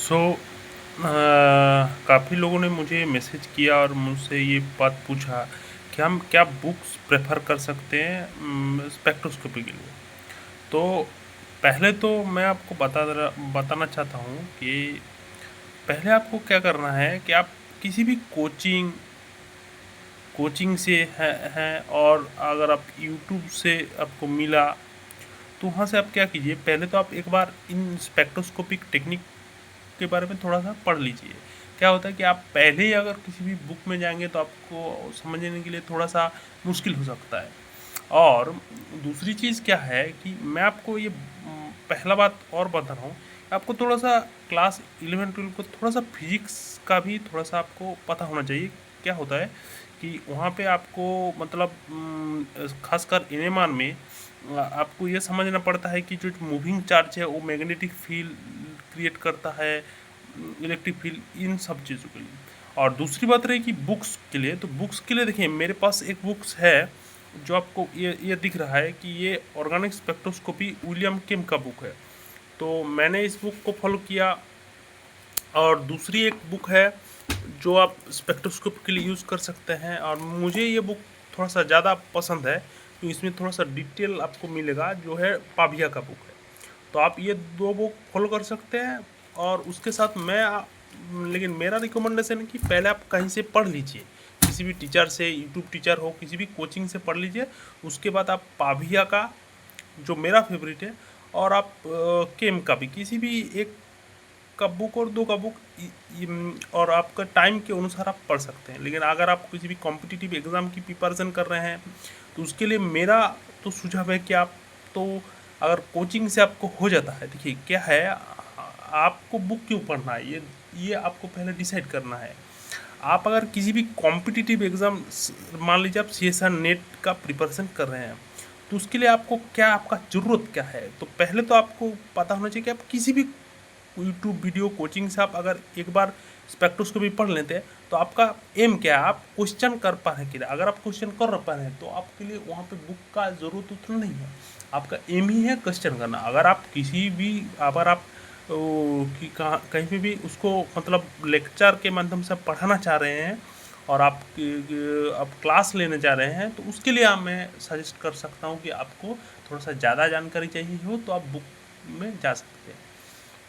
सो काफ़ी लोगों ने मुझे मैसेज किया और मुझसे ये बात पूछा कि हम क्या बुक्स प्रेफर कर सकते हैं स्पेक्ट्रोस्कोपी के लिए। तो पहले तो मैं आपको बताना चाहता हूँ कि पहले आपको क्या करना है कि आप किसी भी कोचिंग से हैं और अगर आप यूट्यूब से आपको मिला तो वहाँ से आप क्या कीजिए, पहले तो आप एक बार इन स्पेक्ट्रोस्कोपिक टेक्निक के बारे में थोड़ा सा पढ़ लीजिए। क्या होता है कि आप पहले ही अगर किसी भी बुक में जाएंगे तो आपको समझने के लिए थोड़ा सा मुश्किल हो सकता है। और दूसरी चीज़ क्या है कि मैं आपको ये पहला बात और बता रहा हूँ, आपको थोड़ा सा क्लास 11 12 को थोड़ा सा फिजिक्स का भी थोड़ा सा आपको पता होना चाहिए। क्या होता है कि वहाँ पे आपको मतलब खासकर एनएमआर में आपको ये समझना पड़ता है कि जो मूविंग चार्ज है वो मैग्नेटिक फील्ड क्रिएट करता है, इलेक्ट्रिक फील्ड, इन सब चीज़ों के लिए। और दूसरी बात रही कि बुक्स के लिए, तो बुक्स के लिए देखिए मेरे पास एक बुक्स है जो आपको ये दिख रहा है कि ये ऑर्गेनिक स्पेक्ट्रोस्कोपी विलियम किम का बुक है। तो मैंने इस बुक को फॉलो किया। और दूसरी एक बुक है जो आप स्पेक्ट्रोस्कोप के लिए यूज़ कर सकते हैं, और मुझे ये बुक थोड़ा सा ज़्यादा पसंद है तो इसमें थोड़ा सा डिटेल आपको मिलेगा, जो है पाभिया का बुक है। तो आप ये दो बुक फॉलो कर सकते हैं। और उसके साथ लेकिन मेरा रिकमेंडेशन है कि पहले आप कहीं से पढ़ लीजिए, किसी भी टीचर से, यूट्यूब टीचर हो, किसी भी कोचिंग से पढ़ लीजिए। उसके बाद आप पाभिया का, जो मेरा फेवरेट है, और आप केम का भी किसी भी एक का बुक और दो का बुक और आपका टाइम के अनुसार आप पढ़ सकते हैं। लेकिन अगर आप किसी भी कॉम्पिटिटिव एग्ज़ाम की प्रिपरेशन कर रहे हैं तो उसके लिए मेरा तो सुझाव है कि आप तो अगर कोचिंग से आपको हो जाता है, देखिए क्या है, आपको बुक क्यों पढ़ना है ये आपको पहले डिसाइड करना है। आप अगर किसी भी कॉम्पिटिटिव एग्ज़ाम, मान लीजिए आप सीएसआर नेट का प्रिपरेशन कर रहे हैं, तो उसके लिए आपको क्या, आपका ज़रूरत क्या है, तो पहले तो आपको पता होना चाहिए कि आप किसी भी यूट्यूब वीडियो कोचिंग से आप अगर एक बार स्पेक्ट्रोस्कोपी पढ़ लेते हैं तो आपका एम क्या है, आप क्वेश्चन कर पा रहे हैं कि नहीं। अगर आप क्वेश्चन कर पा रहे हैं तो आपके लिए वहाँ पे बुक का ज़रूरत उतना नहीं है। आपका एम ही है क्वेश्चन करना। अगर आप किसी भी, अगर आप कि कहाँ कहीं पे भी उसको मतलब लेक्चर के माध्यम से पढ़ाना चाह रहे हैं और आप क्लास लेने जा रहे हैं, तो उसके लिए मैं सजेस्ट कर सकता हूँ कि आपको थोड़ा सा ज़्यादा जानकारी चाहिए हो तो आप बुक में जा सकते हैं।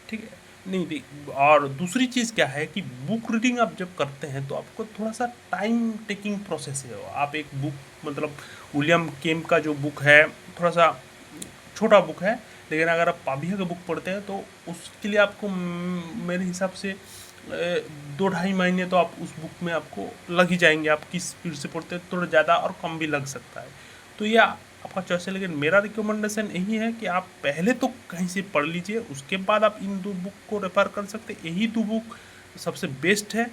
ठीक है। नहीं नहीं, और दूसरी चीज़ क्या है कि बुक रीडिंग आप जब करते हैं तो आपको थोड़ा सा टाइम टेकिंग प्रोसेस है। आप एक बुक, मतलब विलियम केम का जो बुक है, थोड़ा सा छोटा बुक है, लेकिन अगर आप पाभिया का बुक पढ़ते हैं तो उसके लिए आपको मेरे हिसाब से 2 ढाई महीने तो आप उस बुक में आपको लग ही जाएंगे। आप किस स्पीड से पढ़ते हैं, थोड़ा ज़्यादा और कम भी लग सकता है। तो यह आपका चॉइस है, लेकिन मेरा रिकमेंडेशन यही है कि आप पहले तो कहीं से पढ़ लीजिए, उसके बाद आप इन दो बुक को रेफर कर सकते हैं। यही दो बुक सबसे बेस्ट है।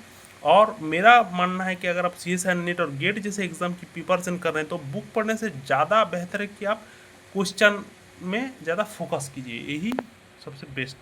और मेरा मानना है कि अगर आप सी एस आई नेट और गेट जैसे एग्ज़ाम की प्रिपरेशन कर रहे हैं तो बुक पढ़ने से ज़्यादा बेहतर है कि आप क्वेश्चन में ज़्यादा फोकस कीजिए। यही सबसे बेस्ट